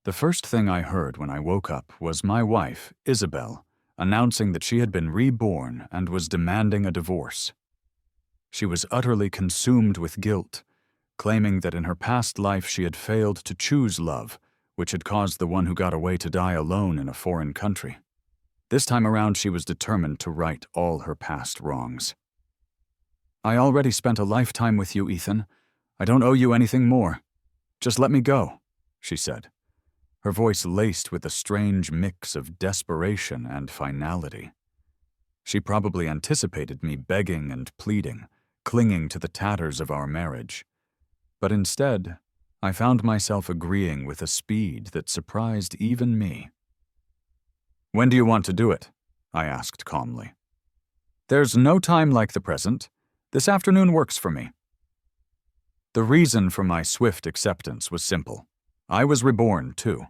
The first thing I heard when I woke up was my wife, Isabel, announcing that she had been reborn and was demanding a divorce. She was utterly consumed with guilt, claiming that in her past life she had failed to choose love, which had caused the one who got away to die alone in a foreign country. This time around, she was determined to right all her past wrongs. "I already spent a lifetime with you, Ethan. I don't owe you anything more. Just let me go," she said, her voice laced with a strange mix of desperation and finality. She probably anticipated me begging and pleading, clinging to the tatters of our marriage. But instead, I found myself agreeing with a speed that surprised even me. "When do you want to do it?" I asked calmly. "There's no time like the present. This afternoon works for me." The reason for my swift acceptance was simple. I was reborn, too.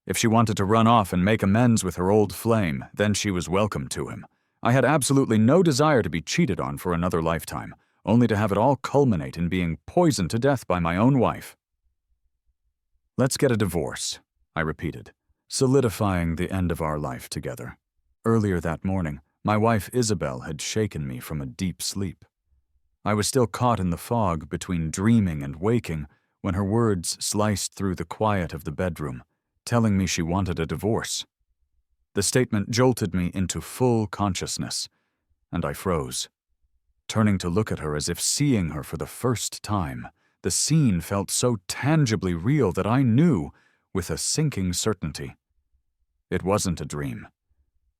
If she wanted to run off and make amends with her old flame, then she was welcome to him. I had absolutely no desire to be cheated on for another lifetime, only to have it all culminate in being poisoned to death by my own wife. "Let's get a divorce," I repeated, solidifying the end of our life together. Earlier that morning, my wife Isabel had shaken me from a deep sleep. I was still caught in the fog between dreaming and waking when her words sliced through the quiet of the bedroom, telling me she wanted a divorce. The statement jolted me into full consciousness, and I froze. Turning to look at her as if seeing her for the first time, the scene felt so tangibly real that I knew, with a sinking certainty, it wasn't a dream.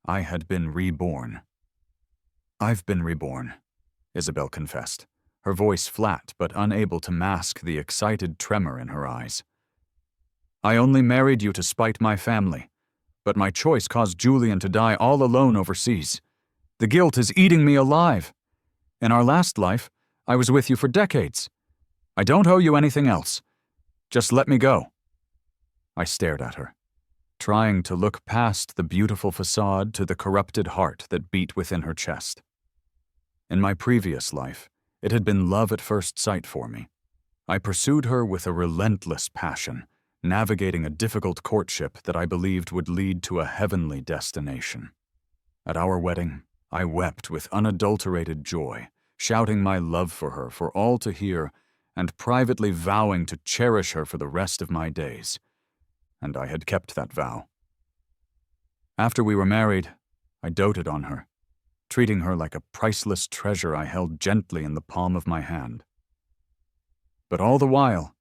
I had been reborn. "I've been reborn," Isabel confessed, her voice flat but unable to mask the excited tremor in her eyes. "I only married you to spite my family, but my choice caused Julian to die all alone overseas. The guilt is eating me alive. In our last life, I was with you for decades. I don't owe you anything else. Just let me go." I stared at her, trying to look past the beautiful facade to the corrupted heart that beat within her chest. In my previous life, it had been love at first sight for me. I pursued her with a relentless passion, navigating a difficult courtship that I believed would lead to a heavenly destination. At our wedding, I wept with unadulterated joy, shouting my love for her for all to hear and privately vowing to cherish her for the rest of my days. And I had kept that vow. After we were married, I doted on her, treating her like a priceless treasure I held gently in the palm of my hand. But all the while,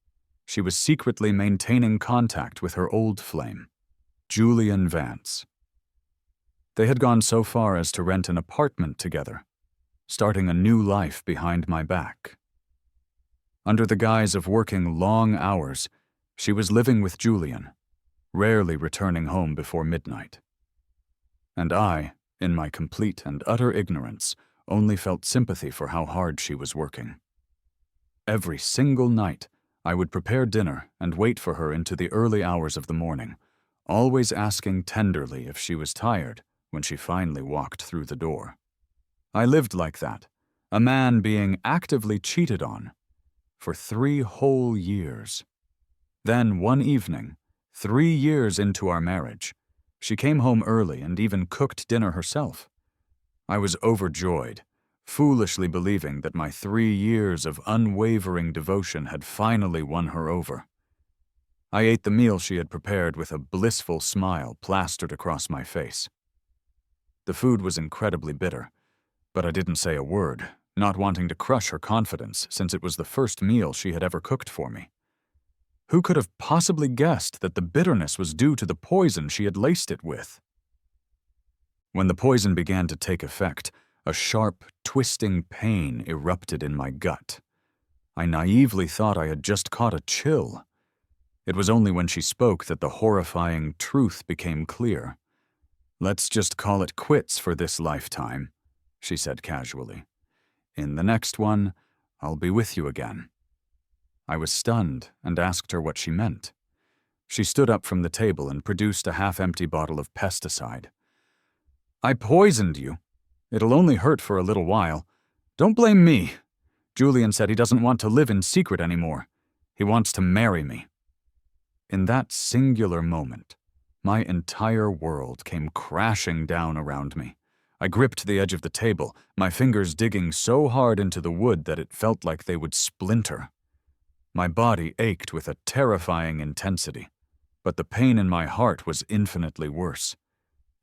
she was secretly maintaining contact with her old flame, Julian Vance. They had gone so far as to rent an apartment together, starting a new life behind my back. Under the guise of working long hours, she was living with Julian, rarely returning home before midnight. And I, in my complete and utter ignorance, only felt sympathy for how hard she was working. Every single night, I would prepare dinner and wait for her into the early hours of the morning, always asking tenderly if she was tired when she finally walked through the door. I lived like that, a man being actively cheated on, for 3 whole years. Then one evening, 3 years into our marriage, she came home early and even cooked dinner herself. I was overjoyed, foolishly believing that my 3 years of unwavering devotion had finally won her over. I ate the meal she had prepared with a blissful smile plastered across my face. The food was incredibly bitter, but I didn't say a word, not wanting to crush her confidence since it was the first meal she had ever cooked for me. Who could have possibly guessed that the bitterness was due to the poison she had laced it with? When the poison began to take effect, a sharp, twisting pain erupted in my gut. I naively thought I had just caught a chill. It was only when she spoke that the horrifying truth became clear. "Let's just call it quits for this lifetime," she said casually. "In the next one, I'll be with you again." I was stunned and asked her what she meant. She stood up from the table and produced a half-empty bottle of pesticide. "I poisoned you. It'll only hurt for a little while. Don't blame me. Julian said he doesn't want to live in secret anymore. He wants to marry me." In that singular moment, my entire world came crashing down around me. I gripped the edge of the table, my fingers digging so hard into the wood that it felt like they would splinter. My body ached with a terrifying intensity, but the pain in my heart was infinitely worse.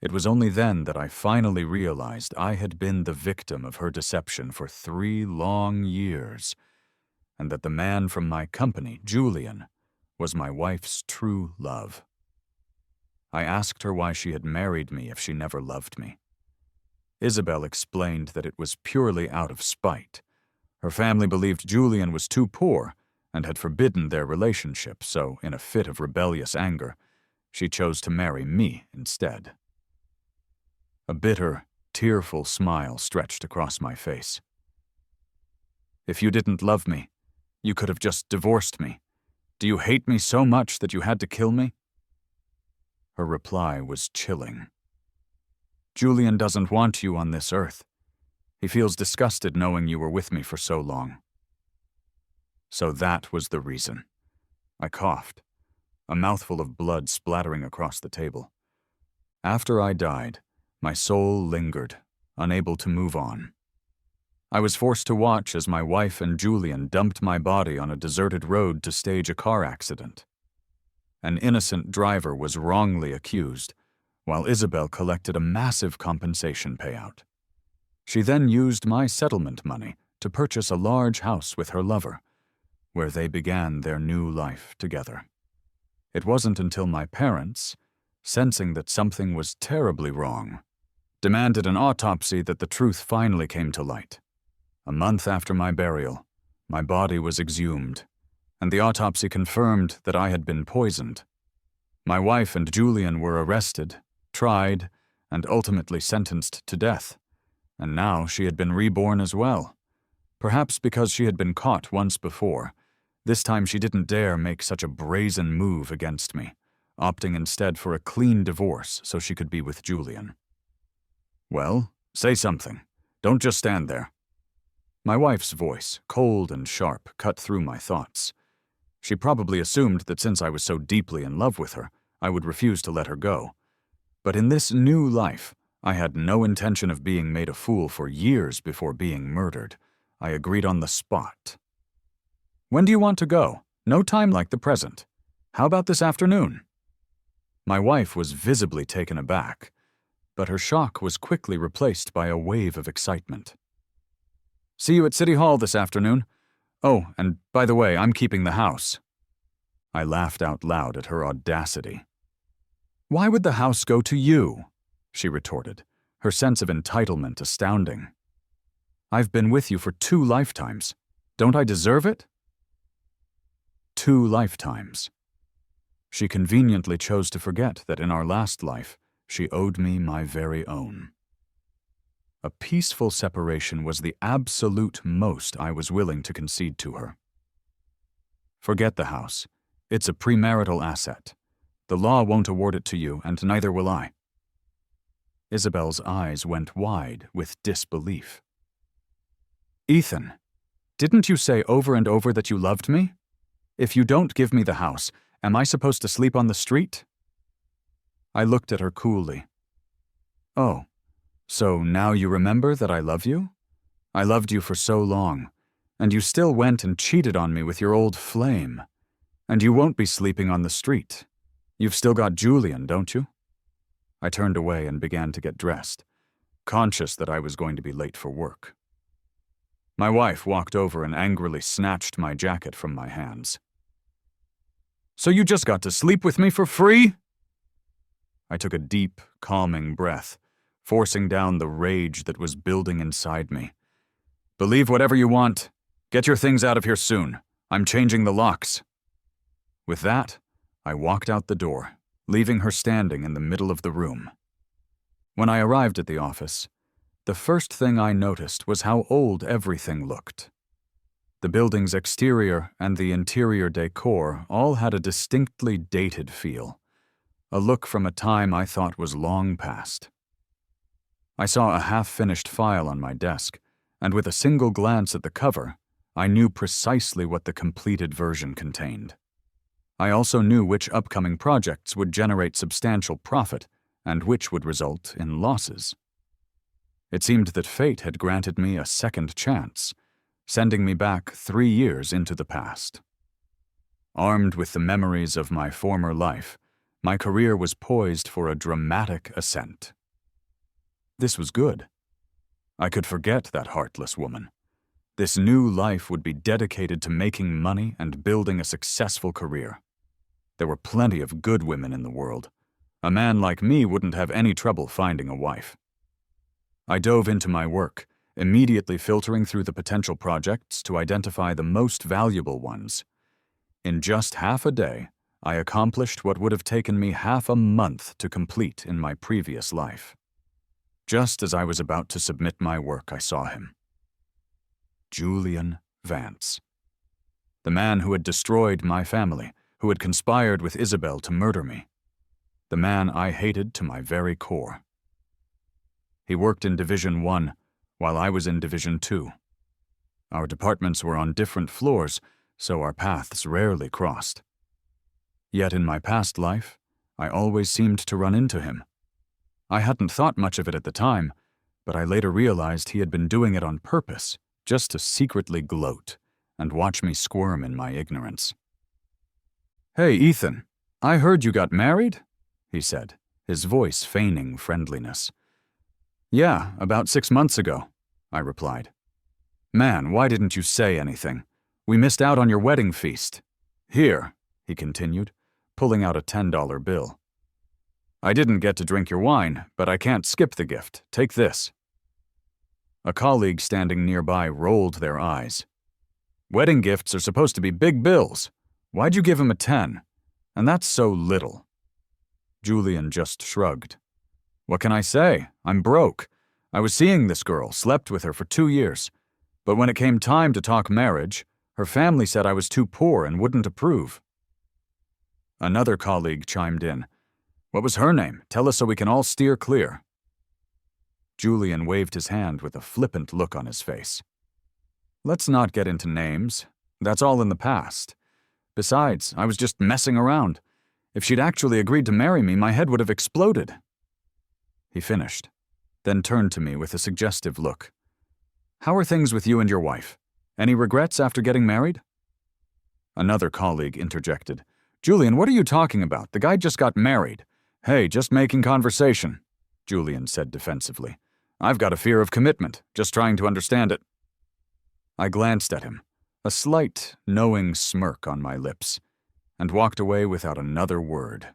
It was only then that I finally realized I had been the victim of her deception for 3 long years, and that the man from my company, Julian, was my wife's true love. I asked her why she had married me if she never loved me. Isabel explained that it was purely out of spite. Her family believed Julian was too poor and had forbidden their relationship, so in a fit of rebellious anger, she chose to marry me instead. A bitter, tearful smile stretched across my face. If you didn't love me, you could have just divorced me. Do you hate me so much that you had to kill me? Her reply was chilling. Julian doesn't want you on this earth. He feels disgusted knowing you were with me for so long. So that was the reason. I coughed, a mouthful of blood splattering across the table. After I died, my soul lingered, unable to move on. I was forced to watch as my wife and Julian dumped my body on a deserted road to stage a car accident. An innocent driver was wrongly accused, while Isabel collected a massive compensation payout. She then used my settlement money to purchase a large house with her lover, where they began their new life together. It wasn't until my parents, sensing that something was terribly wrong, demanded an autopsy that the truth finally came to light. A month after my burial, my body was exhumed, and the autopsy confirmed that I had been poisoned. My wife and Julian were arrested, tried, and ultimately sentenced to death, and now she had been reborn as well. Perhaps because she had been caught once before, this time she didn't dare make such a brazen move against me, opting instead for a clean divorce so she could be with Julian. Well, say something. Don't just stand there. My wife's voice, cold and sharp, cut through my thoughts. She probably assumed that since I was so deeply in love with her, I would refuse to let her go. But in this new life, I had no intention of being made a fool for years before being murdered. I agreed on the spot. When do you want to go? No time like the present. How about this afternoon? My wife was visibly taken aback, but her shock was quickly replaced by a wave of excitement. See you at City Hall this afternoon. Oh, and by the way, I'm keeping the house. I laughed out loud at her audacity. Why would the house go to you? She retorted, her sense of entitlement astounding. I've been with you for 2 lifetimes. Don't I deserve it? 2 lifetimes. She conveniently chose to forget that in our last life, she owed me my very own. A peaceful separation was the absolute most I was willing to concede to her. Forget the house. It's a premarital asset. The law won't award it to you, and neither will I. Isabel's eyes went wide with disbelief. Ethan, didn't you say over and over that you loved me? If you don't give me the house, am I supposed to sleep on the street? I looked at her coolly. Oh, so now you remember that I love you? I loved you for so long, and you still went and cheated on me with your old flame. And you won't be sleeping on the street. You've still got Julian, don't you? I turned away and began to get dressed, conscious that I was going to be late for work. My wife walked over and angrily snatched my jacket from my hands. So you just got to sleep with me for free? I took a deep, calming breath, forcing down the rage that was building inside me. Believe whatever you want. Get your things out of here soon. I'm changing the locks. With that, I walked out the door, leaving her standing in the middle of the room. When I arrived at the office, the first thing I noticed was how old everything looked. The building's exterior and the interior decor all had a distinctly dated feel, a look from a time I thought was long past. I saw a half-finished file on my desk, and with a single glance at the cover, I knew precisely what the completed version contained. I also knew which upcoming projects would generate substantial profit and which would result in losses. It seemed that fate had granted me a second chance, sending me back 3 years into the past. Armed with the memories of my former life, my career was poised for a dramatic ascent. This was good. I could forget that heartless woman. This new life would be dedicated to making money and building a successful career. There were plenty of good women in the world. A man like me wouldn't have any trouble finding a wife. I dove into my work, immediately filtering through the potential projects to identify the most valuable ones. In just half a day, I accomplished what would have taken me half a month to complete in my previous life. Just as I was about to submit my work, I saw him. Julian Vance. The man who had destroyed my family, who had conspired with Isabel to murder me. The man I hated to my very core. He worked in Division 1, while I was in Division 2. Our departments were on different floors, so our paths rarely crossed. Yet in my past life, I always seemed to run into him. I hadn't thought much of it at the time, but I later realized he had been doing it on purpose, just to secretly gloat and watch me squirm in my ignorance. "Hey, Ethan, I heard you got married?" he said, his voice feigning friendliness. "Yeah, about 6 months ago," I replied. "Man, why didn't you say anything? We missed out on your wedding feast. Here," he continued, pulling out a $10 bill. "I didn't get to drink your wine, but I can't skip the gift. Take this." A colleague standing nearby rolled their eyes. "Wedding gifts are supposed to be big bills. Why'd you give him a 10? And that's so little." Julian just shrugged. "What can I say? I'm broke. I was seeing this girl, slept with her for 2 years. But when it came time to talk marriage, her family said I was too poor and wouldn't approve." Another colleague chimed in. "What was her name? Tell us so we can all steer clear." Julian waved his hand with a flippant look on his face. "Let's not get into names. That's all in the past. Besides, I was just messing around. If she'd actually agreed to marry me, my head would have exploded." He finished, then turned to me with a suggestive look. "How are things with you and your wife? Any regrets after getting married?" Another colleague interjected. "Julian, what are you talking about? The guy just got married." "Hey, just making conversation," Julian said defensively. "I've got a fear of commitment, just trying to understand it." I glanced at him, a slight, knowing smirk on my lips, and walked away without another word.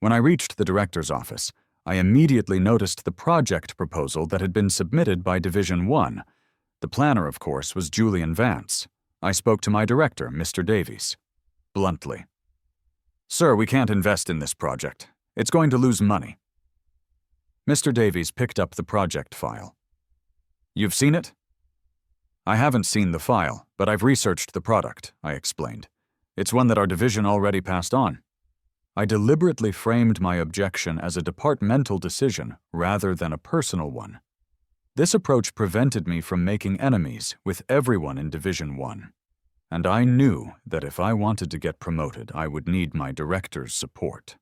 When I reached the director's office, I immediately noticed the project proposal that had been submitted by Division 1. The planner, of course, was Julian Vance. I spoke to my director, Mr. Davies. Bluntly. "Sir, we can't invest in this project. It's going to lose money." Mr. Davies picked up the project file. "You've seen it?" "I haven't seen the file, but I've researched the product," I explained. "It's one that our division already passed on." I deliberately framed my objection as a departmental decision rather than a personal one. This approach prevented me from making enemies with everyone in Division 1. And I knew that if I wanted to get promoted, I would need my director's support.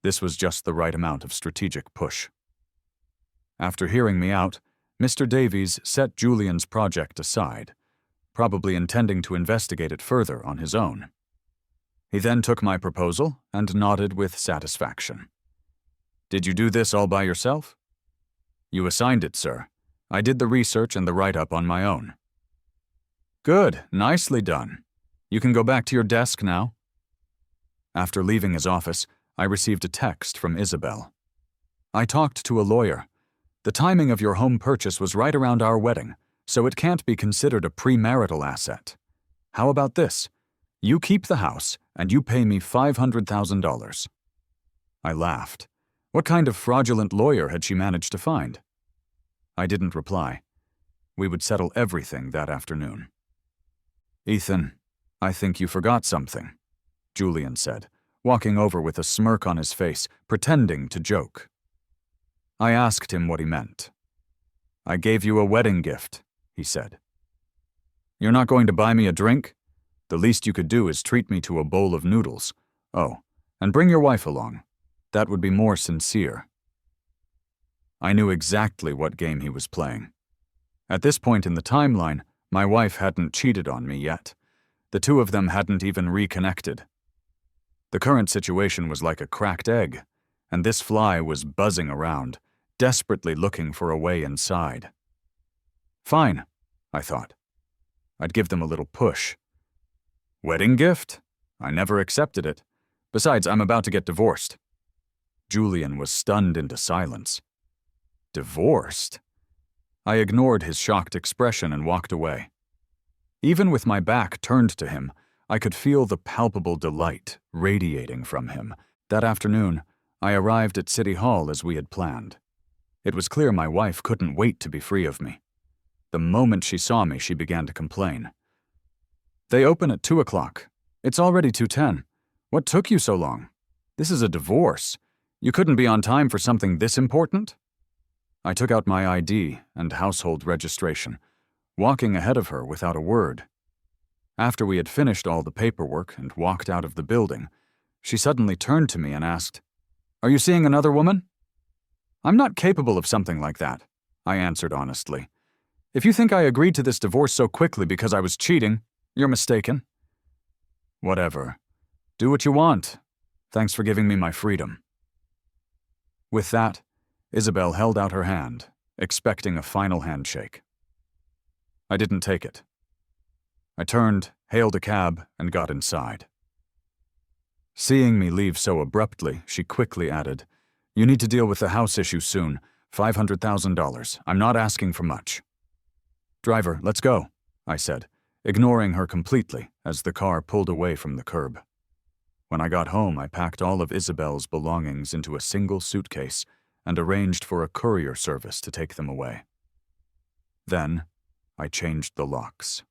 This was just the right amount of strategic push. After hearing me out, Mr. Davies set Julian's project aside, probably intending to investigate it further on his own. He then took my proposal and nodded with satisfaction. "Did you do this all by yourself?" "You assigned it, sir. I did the research and the write-up on my own." "Good, nicely done. You can go back to your desk now." After leaving his office, I received a text from Isabel. "I talked to a lawyer. The timing of your home purchase was right around our wedding, so it can't be considered a premarital asset. How about this? You keep the house, and you pay me $500,000. I laughed. What kind of fraudulent lawyer had she managed to find? I didn't reply. We would settle everything that afternoon. "Ethan, I think you forgot something," Julian said, walking over with a smirk on his face, pretending to joke. I asked him what he meant. "I gave you a wedding gift," he said. "You're not going to buy me a drink?" The least you could do is treat me to a bowl of noodles. Oh, and bring your wife along. That would be more sincere." I knew exactly what game he was playing. At this point in the timeline, my wife hadn't cheated on me yet. The two of them hadn't even reconnected. The current situation was like a cracked egg, and this fly was buzzing around, desperately looking for a way inside. Fine, I thought. I'd give them a little push. Wedding gift? I never accepted it. Besides, I'm about to get divorced. Julian was stunned into silence. Divorced? I ignored his shocked expression and walked away. Even with my back turned to him, I could feel the palpable delight radiating from him. That afternoon, I arrived at City Hall as we had planned. It was clear my wife couldn't wait to be free of me. The moment she saw me, she began to complain. "They open at 2 o'clock. It's already 2:10. What took you so long? This is a divorce. You couldn't be on time for something this important?" I took out my ID and household registration, walking ahead of her without a word. After we had finished all the paperwork and walked out of the building, she suddenly turned to me and asked, "Are you seeing another woman?" "I'm not capable of something like that," I answered honestly. "If you think I agreed to this divorce so quickly because I was cheating, you're mistaken." "Whatever. Do what you want. Thanks for giving me my freedom." With that, Isabel held out her hand, expecting a final handshake. I didn't take it. I turned, hailed a cab, and got inside. Seeing me leave so abruptly, she quickly added, "You need to deal with the house issue soon. $500,000. I'm not asking for much." "Driver, let's go," I said, ignoring her completely as the car pulled away from the curb. When I got home, I packed all of Isabel's belongings into a single suitcase and arranged for a courier service to take them away. Then, I changed the locks.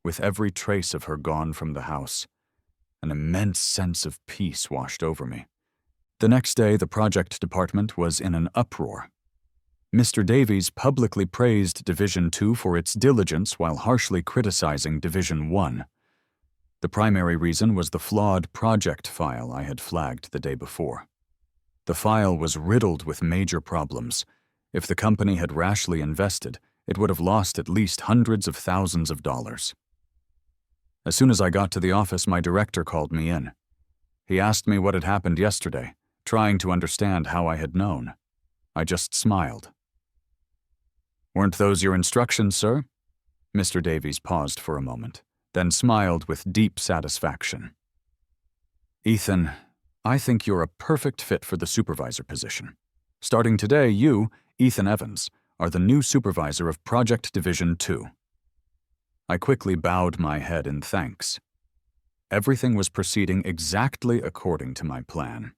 With every trace of her gone from the house, an immense sense of peace washed over me. The next day, the project department was in an uproar. Mr. Davies publicly praised Division 2 for its diligence while harshly criticizing Division 1. The primary reason was the flawed project file I had flagged the day before. The file was riddled with major problems. If the company had rashly invested, it would have lost at least hundreds of thousands of dollars. As soon as I got to the office, my director called me in. He asked me what had happened yesterday, trying to understand how I had known. I just smiled. "Weren't those your instructions, sir?" Mr. Davies paused for a moment, then smiled with deep satisfaction. "Ethan, I think you're a perfect fit for the supervisor position. Starting today, you, Ethan Evans, are the new supervisor of Project Division 2. I quickly bowed my head in thanks. Everything was proceeding exactly according to my plan.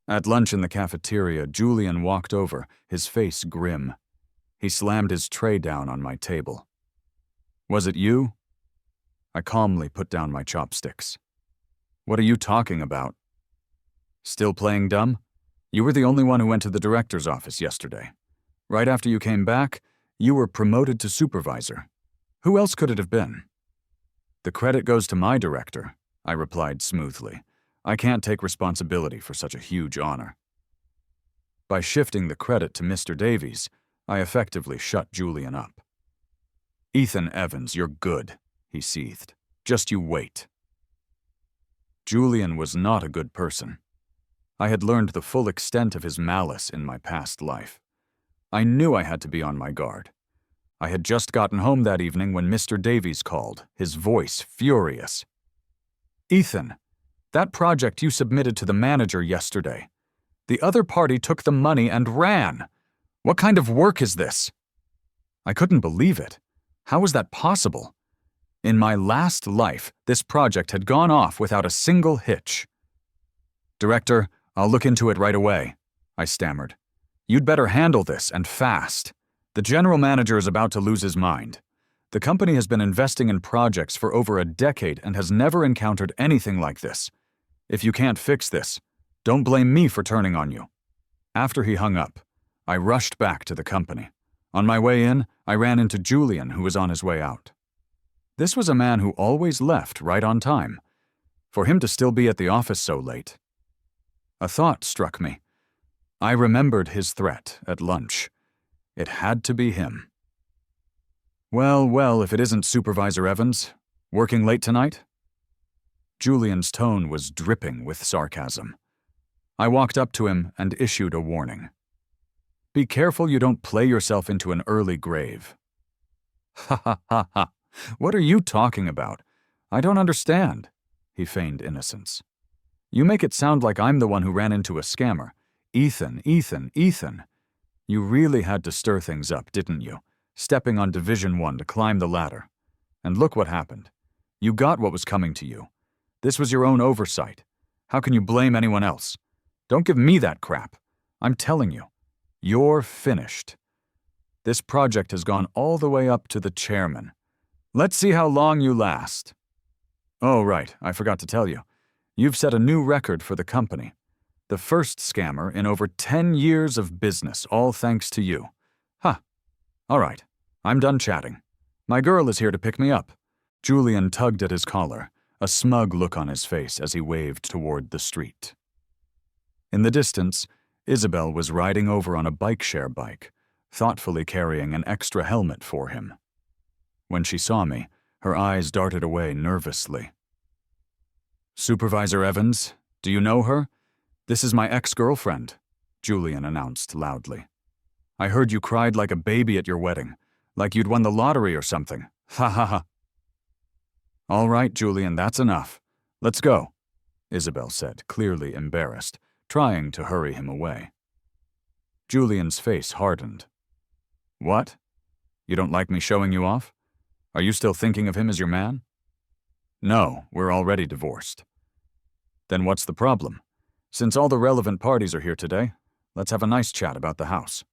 At lunch in the cafeteria, Julian walked over, his face grim. He slammed his tray down on my table. "Was it you?" I calmly put down my chopsticks. "What are you talking about?" "Still playing dumb? You were the only one who went to the director's office yesterday. Right after you came back, you were promoted to supervisor. Who else could it have been?" "The credit goes to my director," I replied smoothly. "I can't take responsibility for such a huge honor." By shifting the credit to Mr. Davies, I effectively shut Julian up. "Ethan Evans, you're good," he seethed. "Just you wait." Julian was not a good person. I had learned the full extent of his malice in my past life. I knew I had to be on my guard. I had just gotten home that evening when Mr. Davies called, his voice furious. "Ethan, that project you submitted to the manager yesterday. The other party took the money and ran. What kind of work is this?" I couldn't believe it. How was that possible? In my last life, this project had gone off without a single hitch. "Director, I'll look into it right away," I stammered. "You'd better handle this, and fast. The general manager is about to lose his mind. The company has been investing in projects for over a decade and has never encountered anything like this. If you can't fix this, don't blame me for turning on you." After he hung up, I rushed back to the company. On my way in, I ran into Julian, who was on his way out. This was a man who always left right on time. For him to still be at the office so late. A thought struck me. I remembered his threat at lunch. It had to be him. Well, if it isn't Supervisor Evans. Working late tonight? Julian's tone was dripping with sarcasm. I walked up to him and issued a warning. Be careful you don't play yourself into an early grave. Ha ha ha ha. What are you talking about? I don't understand. He feigned innocence. You make it sound like I'm the one who ran into a scammer. Ethan. You really had to stir things up, didn't you? Stepping on Division 1 to climb the ladder. And look what happened. You got what was coming to you. This was your own oversight. How can you blame anyone else? Don't give me that crap. I'm telling you, you're finished. This project has gone all the way up to the chairman. Let's see how long you last. Oh, right, I forgot to tell you. You've set a new record for the company. The first scammer in over 10 years of business, all thanks to you. Huh. All right, I'm done chatting. My girl is here to pick me up. Julian tugged at his collar, a smug look on his face as he waved toward the street. In the distance, Isabel was riding over on a bike-share bike, thoughtfully carrying an extra helmet for him. When she saw me, her eyes darted away nervously. Supervisor Evans, do you know her? This is my ex-girlfriend, Julian announced loudly. I heard you cried like a baby at your wedding, like you'd won the lottery or something. Ha ha ha. All right, Julian, that's enough. Let's go, Isabel said, clearly embarrassed, trying to hurry him away. Julian's face hardened. What? You don't like me showing you off? Are you still thinking of him as your man? No, we're already divorced. Then what's the problem? Since all the relevant parties are here today, let's have a nice chat about the house.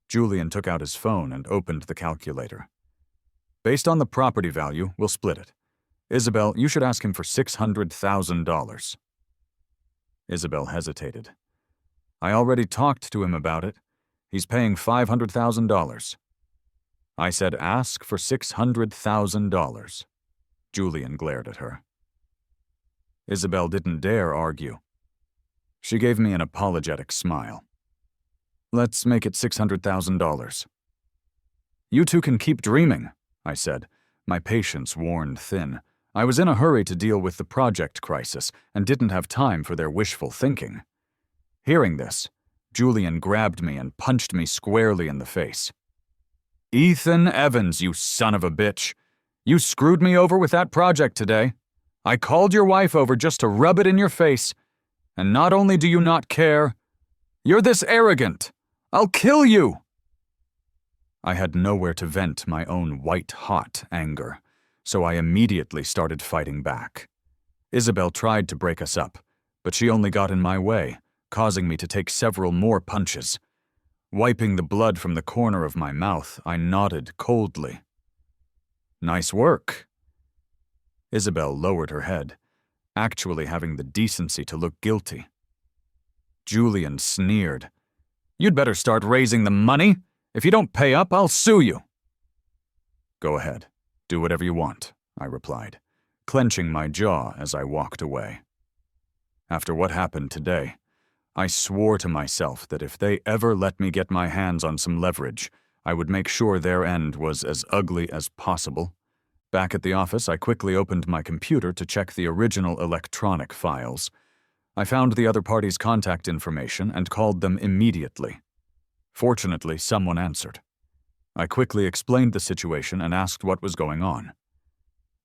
Julian took out his phone and opened the calculator. Based on the property value, we'll split it. Isabel, you should ask him for $600,000. Isabel hesitated. I already talked to him about it. He's paying $500,000. I said ask for $600,000. Julian glared at her. Isabel didn't dare argue. She gave me an apologetic smile. Let's make it $600,000. You two can keep dreaming, I said, my patience worn thin. I was in a hurry to deal with the project crisis and didn't have time for their wishful thinking. Hearing this, Julian grabbed me and punched me squarely in the face. Ethan Evans, you son of a bitch. You screwed me over with that project today. I called your wife over just to rub it in your face. And not only do you not care, you're this arrogant. I'll kill you. I had nowhere to vent my own white-hot anger, so I immediately started fighting back. Isabel tried to break us up, but she only got in my way, causing me to take several more punches. Wiping the blood from the corner of my mouth, I nodded coldly. Nice work. Isabel lowered her head, actually having the decency to look guilty. Julian sneered. You'd better start raising the money. If you don't pay up, I'll sue you. Go ahead. Do whatever you want, I replied, clenching my jaw as I walked away. After what happened today, I swore to myself that if they ever let me get my hands on some leverage, I would make sure their end was as ugly as possible. Back at the office, I quickly opened my computer to check the original electronic files. I found the other party's contact information and called them immediately. Fortunately, someone answered. I quickly explained the situation and asked what was going on.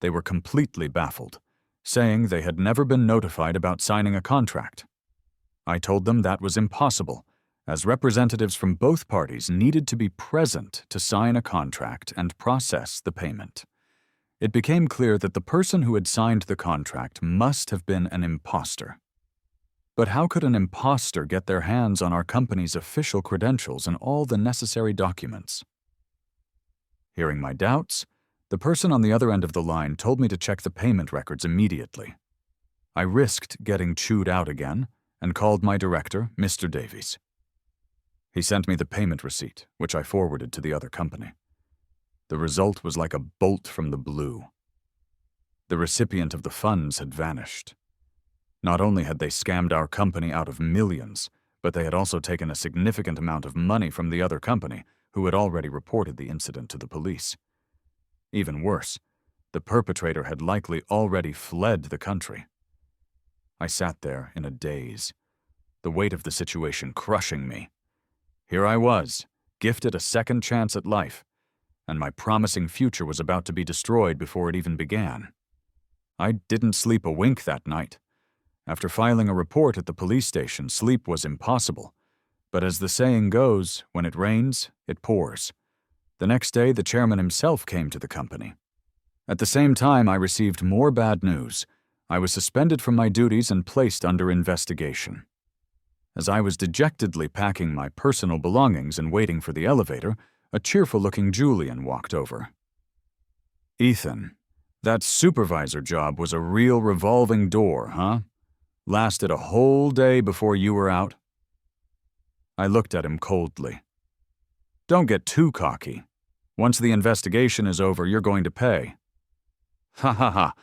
They were completely baffled, saying they had never been notified about signing a contract. I told them that was impossible, as representatives from both parties needed to be present to sign a contract and process the payment. It became clear that the person who had signed the contract must have been an imposter. But how could an imposter get their hands on our company's official credentials and all the necessary documents? Hearing my doubts, the person on the other end of the line told me to check the payment records immediately. I risked getting chewed out again and called my director, Mr. Davies. He sent me the payment receipt, which I forwarded to the other company. The result was like a bolt from the blue. The recipient of the funds had vanished. Not only had they scammed our company out of millions, but they had also taken a significant amount of money from the other company, who had already reported the incident to the police. Even worse, the perpetrator had likely already fled the country. I sat there in a daze, the weight of the situation crushing me. Here I was, gifted a second chance at life, and my promising future was about to be destroyed before it even began. I didn't sleep a wink that night. After filing a report at the police station, sleep was impossible. But as the saying goes, when it rains, it pours. The next day, the chairman himself came to the company. At the same time, I received more bad news. I was suspended from my duties and placed under investigation. As I was dejectedly packing my personal belongings and waiting for the elevator, a cheerful-looking Julian walked over. "Ethan, that supervisor job was a real revolving door, huh? Lasted a whole day before you were out?" I looked at him coldly. "Don't get too cocky. Once the investigation is over, you're going to pay." "Ha ha ha.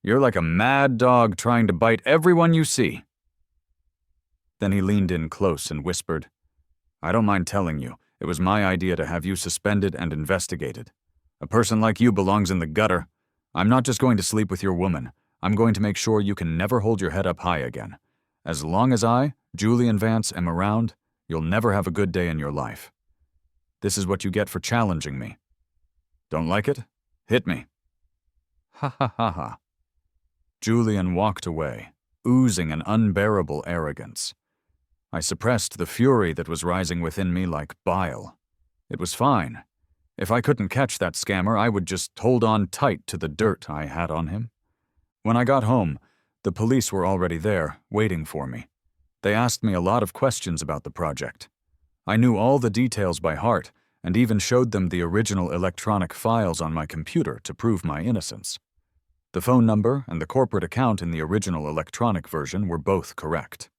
You're like a mad dog trying to bite everyone you see." Then he leaned in close and whispered, "I don't mind telling you, it was my idea to have you suspended and investigated. A person like you belongs in the gutter. I'm not just going to sleep with your woman. I'm going to make sure you can never hold your head up high again. As long as I, Julian Vance, am around, you'll never have a good day in your life. This is what you get for challenging me. Don't like it? Hit me." Ha ha ha ha. Julian walked away, oozing an unbearable arrogance. I suppressed the fury that was rising within me like bile. It was fine. If I couldn't catch that scammer, I would just hold on tight to the dirt I had on him. When I got home, the police were already there, waiting for me. They asked me a lot of questions about the project. I knew all the details by heart, and even showed them the original electronic files on my computer to prove my innocence. The phone number and the corporate account in the original electronic version were both correct.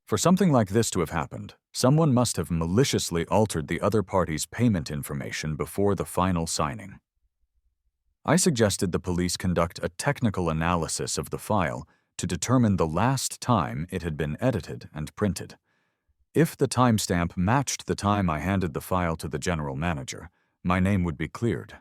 For something like this to have happened, someone must have maliciously altered the other party's payment information before the final signing. I suggested the police conduct a technical analysis of the file to determine the last time it had been edited and printed. If the timestamp matched the time I handed the file to the general manager, my name would be cleared.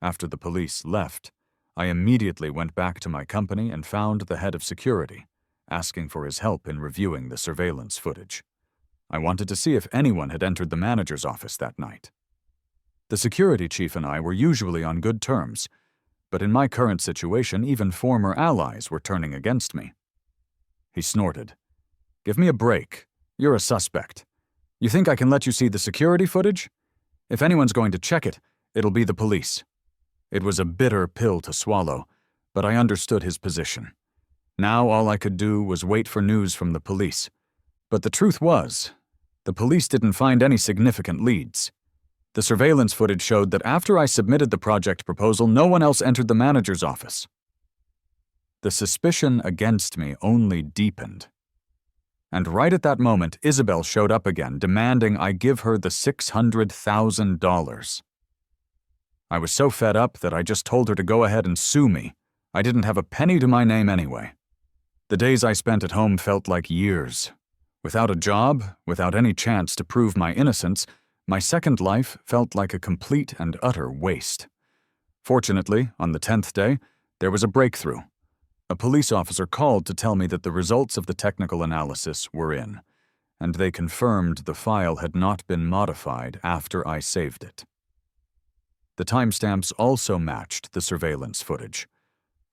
After the police left, I immediately went back to my company and found the head of security, asking for his help in reviewing the surveillance footage. I wanted to see if anyone had entered the manager's office that night. The security chief and I were usually on good terms, but in my current situation, even former allies were turning against me. He snorted. "Give me a break. You're a suspect. You think I can let you see the security footage? If anyone's going to check it, it'll be the police." It was a bitter pill to swallow, but I understood his position. Now all I could do was wait for news from the police. But the truth was, the police didn't find any significant leads. The surveillance footage showed that after I submitted the project proposal, no one else entered the manager's office. The suspicion against me only deepened. And right at that moment, Isabel showed up again, demanding I give her the $600,000. I was so fed up that I just told her to go ahead and sue me. I didn't have a penny to my name anyway. The days I spent at home felt like years. Without a job, without any chance to prove my innocence, my second life felt like a complete and utter waste. Fortunately, on the 10th day, there was a breakthrough. A police officer called to tell me that the results of the technical analysis were in, and they confirmed the file had not been modified after I saved it. The timestamps also matched the surveillance footage.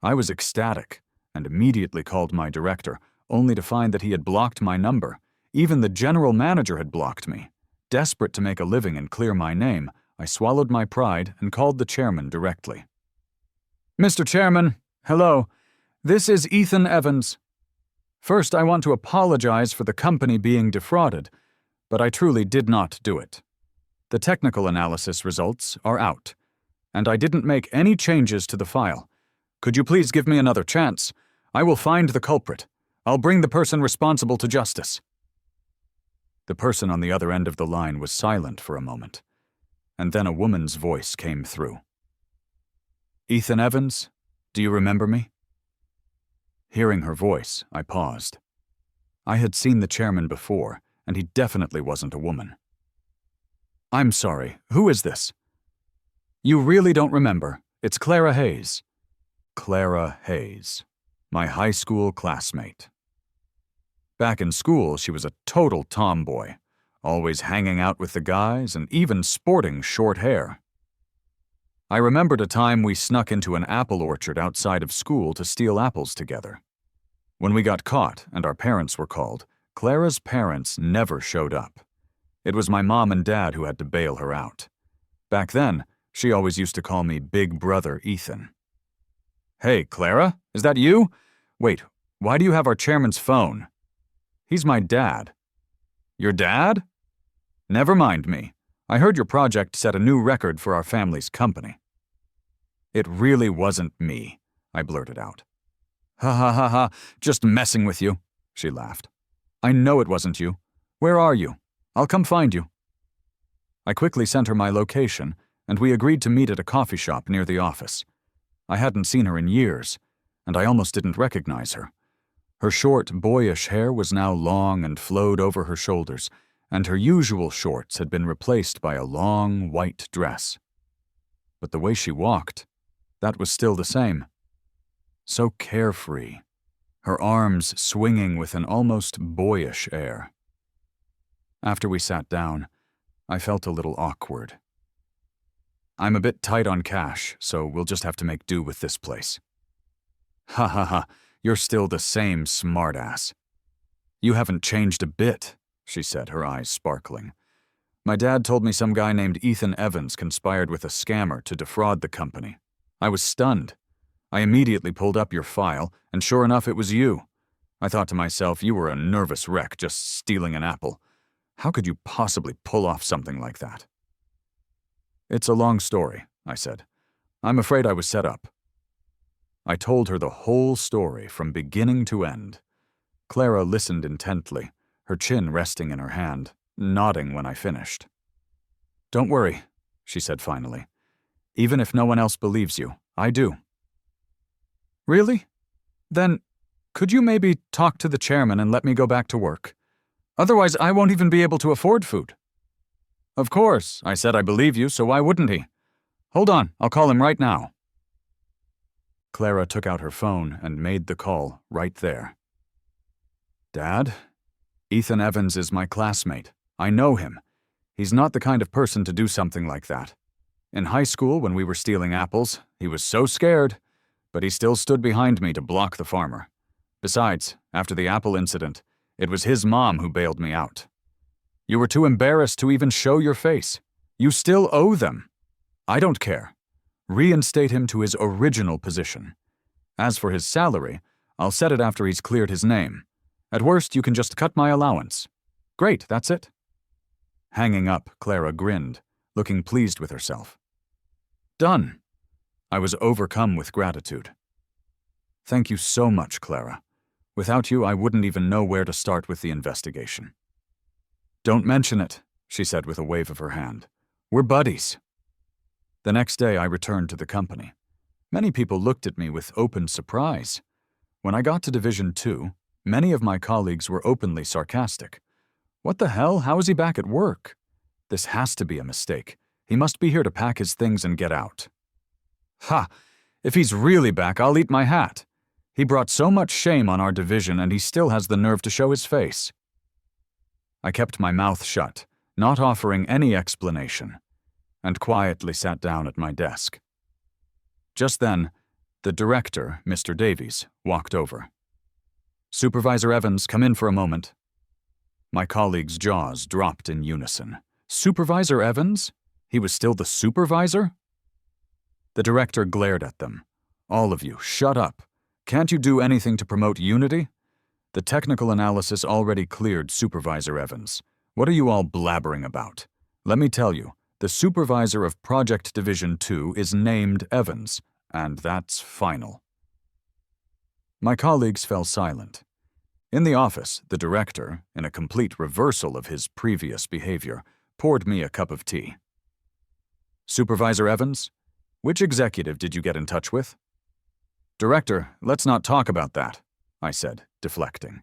I was ecstatic and immediately called my director, only to find that he had blocked my number. Even the general manager had blocked me. Desperate to make a living and clear my name, I swallowed my pride and called the chairman directly. "Mr. Chairman, hello. This is Ethan Evans. First, I want to apologize for the company being defrauded, but I truly did not do it. The technical analysis results are out, and I didn't make any changes to the file. Could you please give me another chance? I will find the culprit. I'll bring the person responsible to justice." The person on the other end of the line was silent for a moment, and then a woman's voice came through. "Ethan Evans, do you remember me?" Hearing her voice, I paused. I had seen the chairman before, and he definitely wasn't a woman. "I'm sorry, who is this?" "You really don't remember. It's Clara Hayes." Clara Hayes, my high school classmate. Back in school, she was a total tomboy, always hanging out with the guys and even sporting short hair. I remembered a time we snuck into an apple orchard outside of school to steal apples together. When we got caught and our parents were called, Clara's parents never showed up. It was my mom and dad who had to bail her out. Back then, she always used to call me Big Brother Ethan. "Hey, Clara, is that you? Wait, why do you have our chairman's phone?" "He's my dad." "Your dad?" "Never mind me. I heard your project set a new record for our family's company." "It really wasn't me," I blurted out. "Ha ha ha ha, just messing with you," she laughed. "I know it wasn't you. Where are you? I'll come find you." I quickly sent her my location, and we agreed to meet at a coffee shop near the office. I hadn't seen her in years, and I almost didn't recognize her. Her short, boyish hair was now long and flowed over her shoulders, and her usual shorts had been replaced by a long, white dress. But the way she walked, that was still the same. So carefree, her arms swinging with an almost boyish air. After we sat down, I felt a little awkward. "I'm a bit tight on cash, so we'll just have to make do with this place." "Ha ha ha, you're still the same smartass." "You haven't changed a bit," she said, her eyes sparkling. "My dad told me some guy named Ethan Evans conspired with a scammer to defraud the company. I was stunned. I immediately pulled up your file, and sure enough, it was you. I thought to myself, you were a nervous wreck just stealing an apple. How could you possibly pull off something like that?" "It's a long story," I said. "I'm afraid I was set up." I told her the whole story from beginning to end. Clara listened intently, her chin resting in her hand, nodding when I finished. "Don't worry," she said finally. "Even if no one else believes you, I do." "Really? Then, could you maybe talk to the chairman and let me go back to work? Otherwise, I won't even be able to afford food." "Of course, I said I believe you, so why wouldn't he? Hold on, I'll call him right now." Clara took out her phone and made the call right there. "Dad, Ethan Evans is my classmate. I know him. He's not the kind of person to do something like that. In high school, when we were stealing apples, he was so scared, but he still stood behind me to block the farmer. Besides, after the apple incident, it was his mom who bailed me out. You were too embarrassed to even show your face. You still owe them. I don't care. Reinstate him to his original position. As for his salary, I'll set it after he's cleared his name. At worst, you can just cut my allowance. Great, that's it." Hanging up, Clara grinned, looking pleased with herself. "Done." I was overcome with gratitude. "Thank you so much, Clara. Without you, I wouldn't even know where to start with the investigation." "Don't mention it," she said with a wave of her hand. "We're buddies." The next day, I returned to the company. Many people looked at me with open surprise. When I got to Division 2, many of my colleagues were openly sarcastic. "What the hell? How is he back at work? This has to be a mistake. He must be here to pack his things and get out." "Ha! If he's really back, I'll eat my hat. He brought so much shame on our division, and he still has the nerve to show his face." I kept my mouth shut, not offering any explanation, and quietly sat down at my desk. Just then, the director, Mr. Davies, walked over. "Supervisor Evans, come in for a moment." My colleagues' jaws dropped in unison. Supervisor Evans? He was still the supervisor? The director glared at them. "All of you, shut up. Can't you do anything to promote unity? The technical analysis already cleared Supervisor Evans. What are you all blabbering about? Let me tell you, the supervisor of Project Division 2 is named Evans, and that's final." My colleagues fell silent. In the office, the director, in a complete reversal of his previous behavior, poured me a cup of tea. Supervisor Evans? Which executive did you get in touch with? Director, let's not talk about that, I said, deflecting.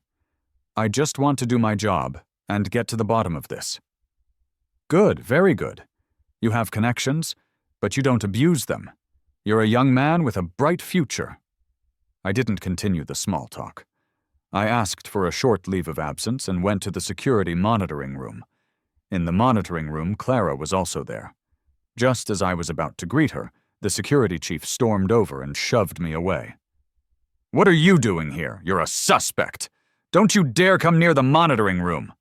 I just want to do my job and get to the bottom of this. Good, very good. You have connections, but you don't abuse them. You're a young man with a bright future. I didn't continue the small talk. I asked for a short leave of absence and went to the security monitoring room. In the monitoring room, Clara was also there. Just as I was about to greet her, the security chief stormed over and shoved me away. What are you doing here? You're a suspect. Don't you dare come near the monitoring room.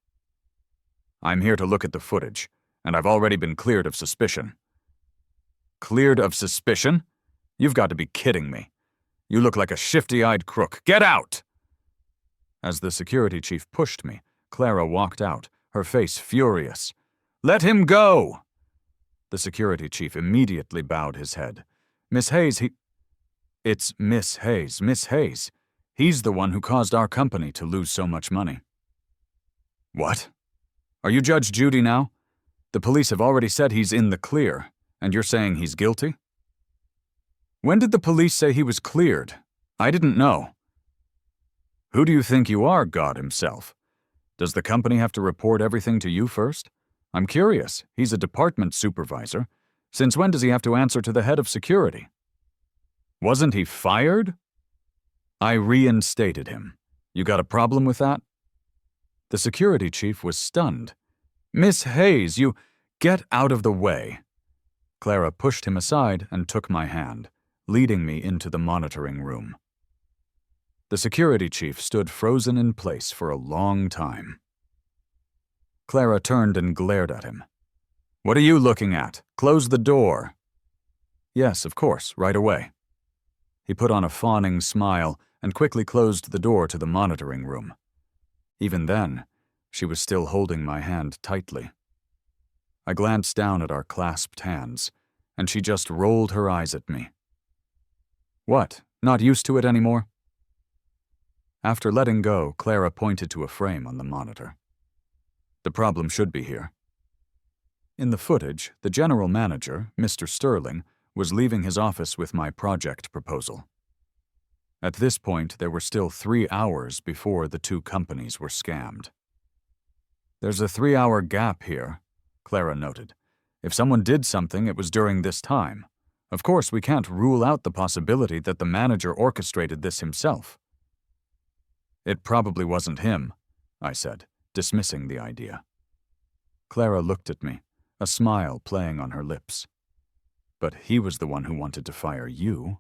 I'm here to look at the footage, and I've already been cleared of suspicion. Cleared of suspicion? You've got to be kidding me. You look like a shifty-eyed crook. Get out! As the security chief pushed me, Clara walked out, her face furious. Let him go! The security chief immediately bowed his head. Miss Hayes, It's Miss Hayes, Miss Hayes. He's the one who caused our company to lose so much money. What? Are you Judge Judy now? The police have already said he's in the clear, and you're saying he's guilty? When did the police say he was cleared? I didn't know. Who do you think you are, God himself? Does the company have to report everything to you first? I'm curious. He's a department supervisor. Since when does he have to answer to the head of security? Wasn't he fired? I reinstated him. You got a problem with that? The security chief was stunned. Miss Hayes, you... Get out of the way. Clara pushed him aside and took my hand, leading me into the monitoring room. The security chief stood frozen in place for a long time. Clara turned and glared at him. What are you looking at? Close the door. Yes, of course, right away. He put on a fawning smile and quickly closed the door to the monitoring room. Even then, she was still holding my hand tightly. I glanced down at our clasped hands, and she just rolled her eyes at me. What, not used to it anymore? After letting go, Clara pointed to a frame on the monitor. The problem should be here. In the footage, the general manager, Mr. Sterling, was leaving his office with my project proposal. At this point, there were still 3 hours before the two companies were scammed. There's a 3-hour gap here, Clara noted. If someone did something, it was during this time. Of course, we can't rule out the possibility that the manager orchestrated this himself. It probably wasn't him, I said, dismissing the idea. Clara looked at me, a smile playing on her lips. But he was the one who wanted to fire you.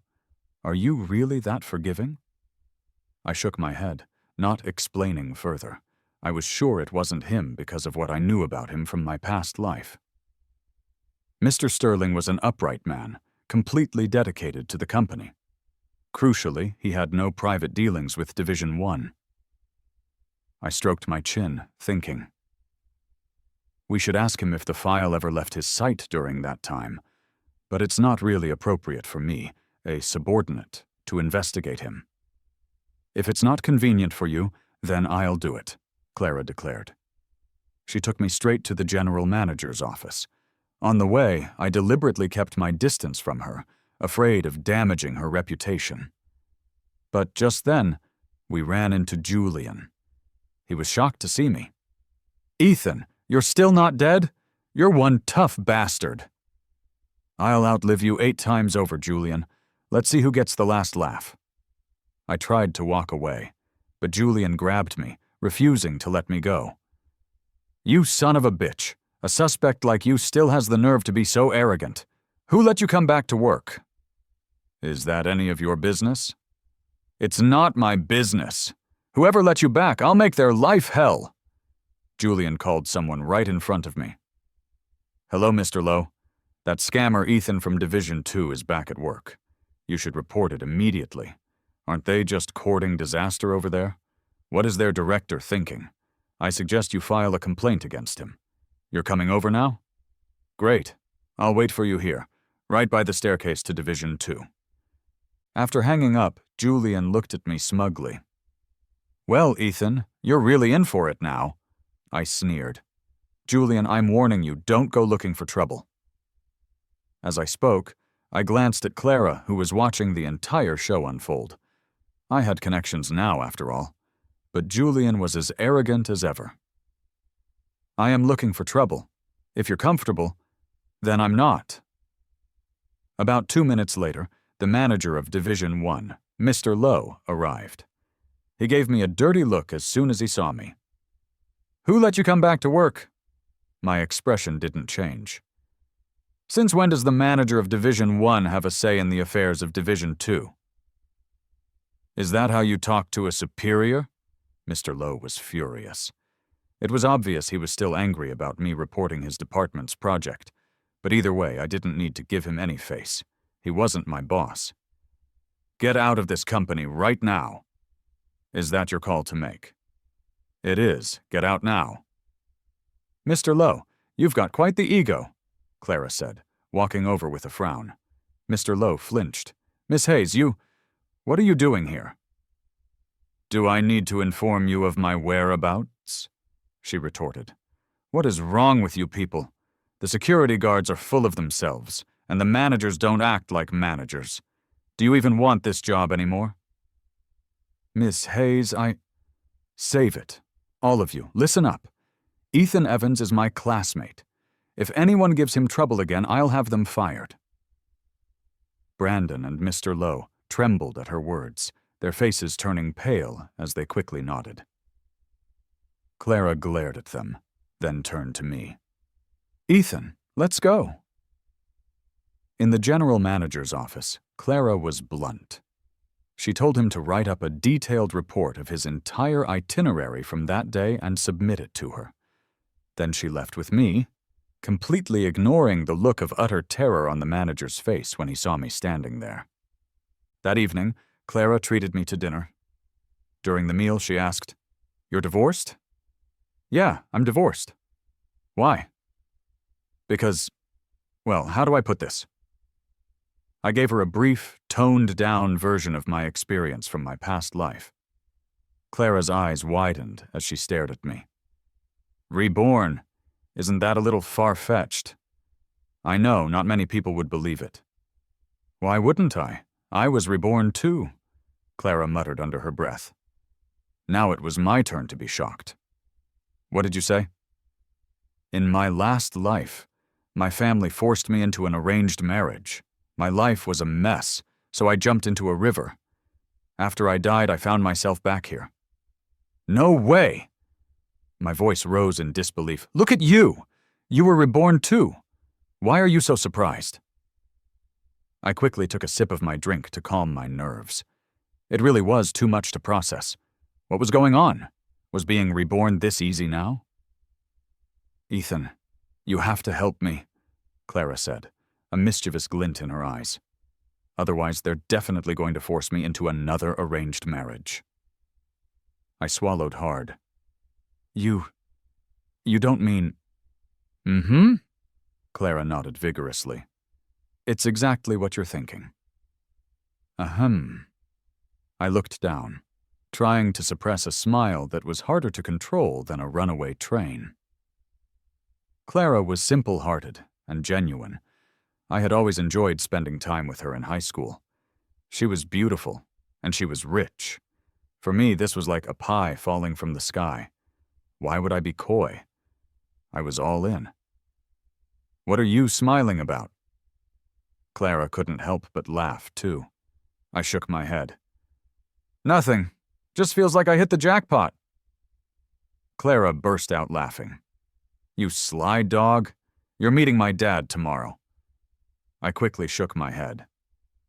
Are you really that forgiving? I shook my head, not explaining further. I was sure it wasn't him because of what I knew about him from my past life. Mr. Sterling was an upright man, completely dedicated to the company. Crucially, he had no private dealings with Division 1. I stroked my chin, thinking. We should ask him if the file ever left his sight during that time, but it's not really appropriate for me, a subordinate, to investigate him. If it's not convenient for you, then I'll do it, Clara declared. She took me straight to the general manager's office. On the way, I deliberately kept my distance from her, afraid of damaging her reputation. But just then, we ran into Julian. He was shocked to see me. Ethan, you're still not dead? You're one tough bastard. I'll outlive you 8 times over, Julian. Let's see who gets the last laugh. I tried to walk away, but Julian grabbed me, refusing to let me go. You son of a bitch. A suspect like you still has the nerve to be so arrogant. Who let you come back to work? Is that any of your business? It's not my business. Whoever let you back, I'll make their life hell. Julian called someone right in front of me. Hello, Mr. Lowe. That scammer Ethan from Division 2 is back at work. You should report it immediately. Aren't they just courting disaster over there? What is their director thinking? I suggest you file a complaint against him. You're coming over now? Great. I'll wait for you here, right by the staircase to Division 2. After hanging up, Julian looked at me smugly. Well, Ethan, you're really in for it now. I sneered. Julian, I'm warning you, don't go looking for trouble. As I spoke, I glanced at Clara, who was watching the entire show unfold. I had connections now, after all, but Julian was as arrogant as ever. I am looking for trouble. If you're comfortable, then I'm not. About 2 minutes later, the manager of Division 1, Mr. Lowe, arrived. He gave me a dirty look as soon as he saw me. "Who let you come back to work?" My expression didn't change. "Since when does the manager of Division 1 have a say in the affairs of Division 2? "Is that how you talk to a superior?" Mr. Lowe was furious. It was obvious he was still angry about me reporting his department's project, but either way, I didn't need to give him any face. He wasn't my boss. "Get out of this company right now." "Is that your call to make?" "It is. Get out now." "Mr. Lowe, you've got quite the ego," Clara said, walking over with a frown. Mr. Lowe flinched. "Miss Hayes, what are you doing here?" "Do I need to inform you of my whereabouts?" she retorted. "What is wrong with you people? The security guards are full of themselves, and the managers don't act like managers. Do you even want this job anymore?" "Miss Hayes, Save it. All of you, listen up. Ethan Evans is my classmate. If anyone gives him trouble again, I'll have them fired." Brandon and Mr. Lowe trembled at her words, their faces turning pale as they quickly nodded. Clara glared at them, then turned to me. "Ethan, let's go." In the general manager's office, Clara was blunt. She told him to write up a detailed report of his entire itinerary from that day and submit it to her. Then she left with me, completely ignoring the look of utter terror on the manager's face when he saw me standing there. That evening, Clara treated me to dinner. During the meal, she asked, "You're divorced?" "Yeah, I'm divorced." "Why?" "Because, well, how do I put this?" I gave her a brief, toned-down version of my experience from my past life. Clara's eyes widened as she stared at me. "Reborn? Isn't that a little far-fetched?" "I know, not many people would believe it." "Why wouldn't I? I was reborn too," Clara muttered under her breath. Now it was my turn to be shocked. "What did you say?" "In my last life, my family forced me into an arranged marriage. My life was a mess, so I jumped into a river. After I died, I found myself back here." "No way!" My voice rose in disbelief. "Look at you! You were reborn too. Why are you so surprised?" I quickly took a sip of my drink to calm my nerves. It really was too much to process. What was going on? Was being reborn this easy now? "Ethan, you have to help me," Clara said, a mischievous glint in her eyes. "Otherwise, they're definitely going to force me into another arranged marriage." I swallowed hard. You don't mean—" "Mm-hmm," Clara nodded vigorously. "It's exactly what you're thinking." Ahem. I looked down, trying to suppress a smile that was harder to control than a runaway train. Clara was simple-hearted and genuine. I had always enjoyed spending time with her in high school. She was beautiful, and she was rich. For me, this was like a pie falling from the sky. Why would I be coy? I was all in. "What are you smiling about?" Clara couldn't help but laugh, too. I shook my head. "Nothing. Just feels like I hit the jackpot." Clara burst out laughing. "You sly dog. You're meeting my dad tomorrow." I quickly shook my head.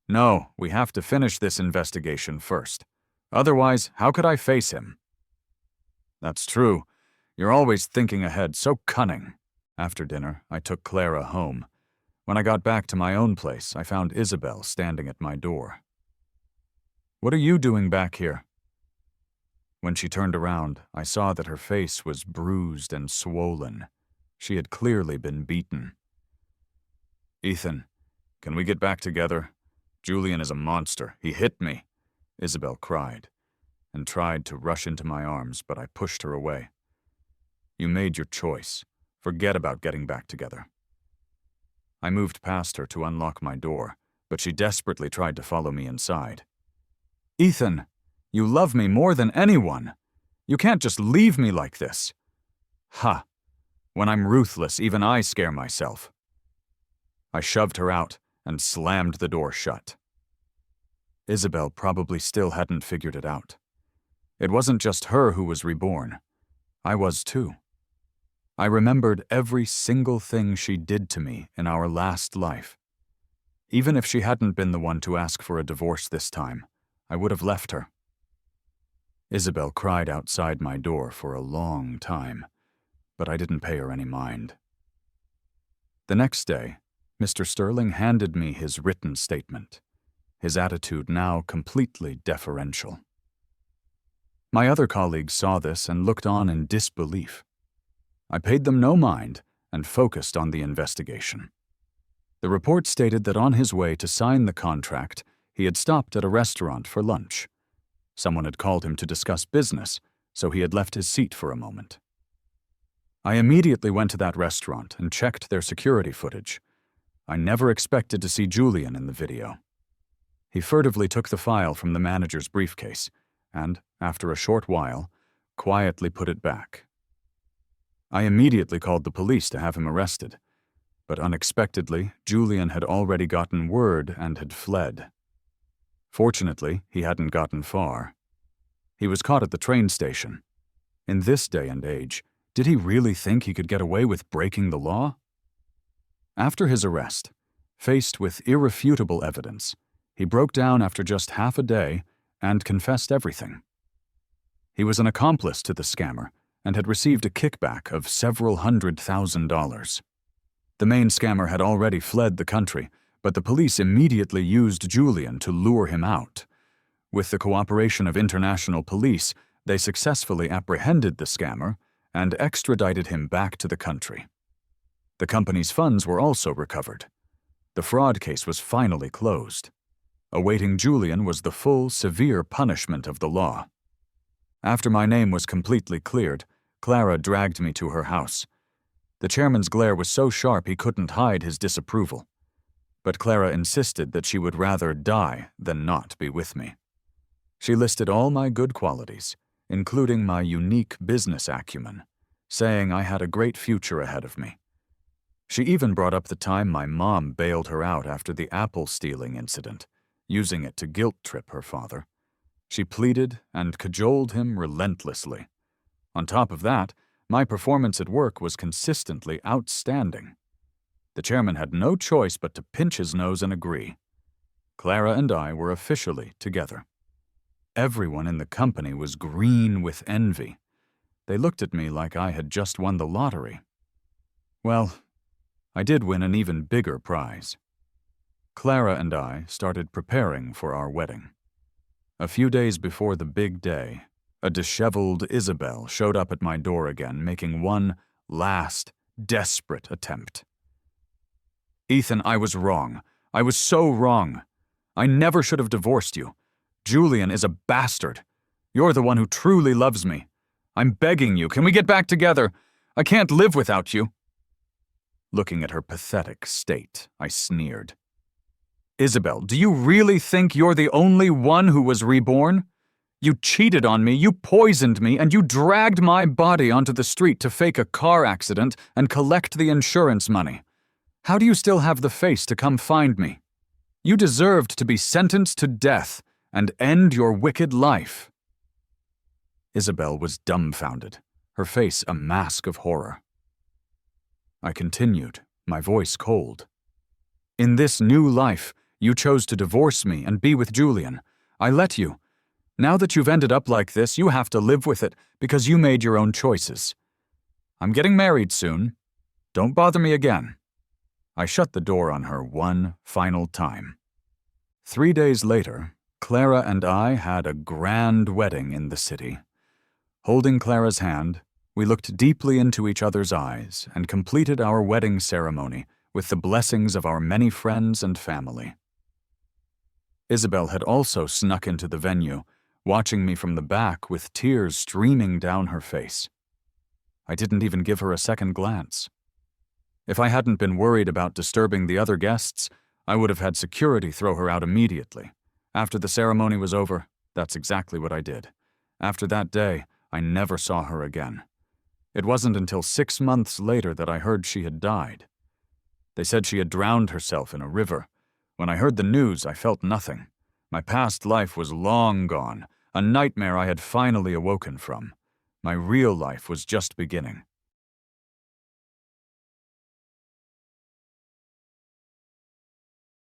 "No, we have to finish this investigation first. Otherwise, how could I face him?" "That's true. You're always thinking ahead, so cunning." After dinner, I took Clara home. When I got back to my own place, I found Isabel standing at my door. "What are you doing back here?" When she turned around, I saw that her face was bruised and swollen. She had clearly been beaten. "Ethan, can we get back together? Julian is a monster. He hit me," Isabel cried, and tried to rush into my arms, but I pushed her away. "You made your choice. Forget about getting back together." I moved past her to unlock my door, but she desperately tried to follow me inside. "Ethan, you love me more than anyone. You can't just leave me like this." "Ha! When I'm ruthless, even I scare myself." I shoved her out and slammed the door shut. Isabel probably still hadn't figured it out. It wasn't just her who was reborn. I was too. I remembered every single thing she did to me in our last life. Even if she hadn't been the one to ask for a divorce this time, I would have left her. Isabel cried outside my door for a long time, but I didn't pay her any mind. The next day, Mr. Sterling handed me his written statement, his attitude now completely deferential. My other colleagues saw this and looked on in disbelief. I paid them no mind and focused on the investigation. The report stated that on his way to sign the contract, he had stopped at a restaurant for lunch. Someone had called him to discuss business, so he had left his seat for a moment. I immediately went to that restaurant and checked their security footage. I never expected to see Julian in the video. He furtively took the file from the manager's briefcase and, after a short while, quietly put it back. I immediately called the police to have him arrested, but unexpectedly, Julian had already gotten word and had fled. Fortunately, he hadn't gotten far. He was caught at the train station. In this day and age, did he really think he could get away with breaking the law? After his arrest, faced with irrefutable evidence, he broke down after just half a day and confessed everything. He was an accomplice to the scammer and had received a kickback of several $100,000. The main scammer had already fled the country, but the police immediately used Julian to lure him out. With the cooperation of international police, they successfully apprehended the scammer and extradited him back to the country. The company's funds were also recovered. The fraud case was finally closed. Awaiting Julian was the full, severe punishment of the law. After my name was completely cleared, Clara dragged me to her house. The chairman's glare was so sharp he couldn't hide his disapproval. But Clara insisted that she would rather die than not be with me. She listed all my good qualities, including my unique business acumen, saying I had a great future ahead of me. She even brought up the time my mom bailed her out after the apple stealing incident, using it to guilt-trip her father. She pleaded and cajoled him relentlessly. On top of that, my performance at work was consistently outstanding. The chairman had no choice but to pinch his nose and agree. Clara and I were officially together. Everyone in the company was green with envy. They looked at me like I had just won the lottery. Well, I did win an even bigger prize. Clara and I started preparing for our wedding. A few days before the big day, a disheveled Isabel showed up at my door again, making one last, desperate attempt. "Ethan, I was wrong. I was so wrong. I never should have divorced you. Julian is a bastard. You're the one who truly loves me. I'm begging you, can we get back together? I can't live without you." Looking at her pathetic state, I sneered. "Isabel, do you really think you're the only one who was reborn? You cheated on me, you poisoned me, and you dragged my body onto the street to fake a car accident and collect the insurance money. How do you still have the face to come find me? You deserved to be sentenced to death and end your wicked life." Isabel was dumbfounded, her face a mask of horror. I continued, my voice cold. "In this new life, you chose to divorce me and be with Julian. I let you. Now that you've ended up like this, you have to live with it because you made your own choices. I'm getting married soon. Don't bother me again." I shut the door on her one final time. 3 days later, Clara and I had a grand wedding in the city. Holding Clara's hand, we looked deeply into each other's eyes and completed our wedding ceremony with the blessings of our many friends and family. Isabel had also snuck into the venue, watching me from the back with tears streaming down her face. I didn't even give her a second glance. If I hadn't been worried about disturbing the other guests, I would have had security throw her out immediately. After the ceremony was over, that's exactly what I did. After that day, I never saw her again. It wasn't until 6 months later that I heard she had died. They said she had drowned herself in a river. When I heard the news, I felt nothing. My past life was long gone, a nightmare I had finally awoken from. My real life was just beginning.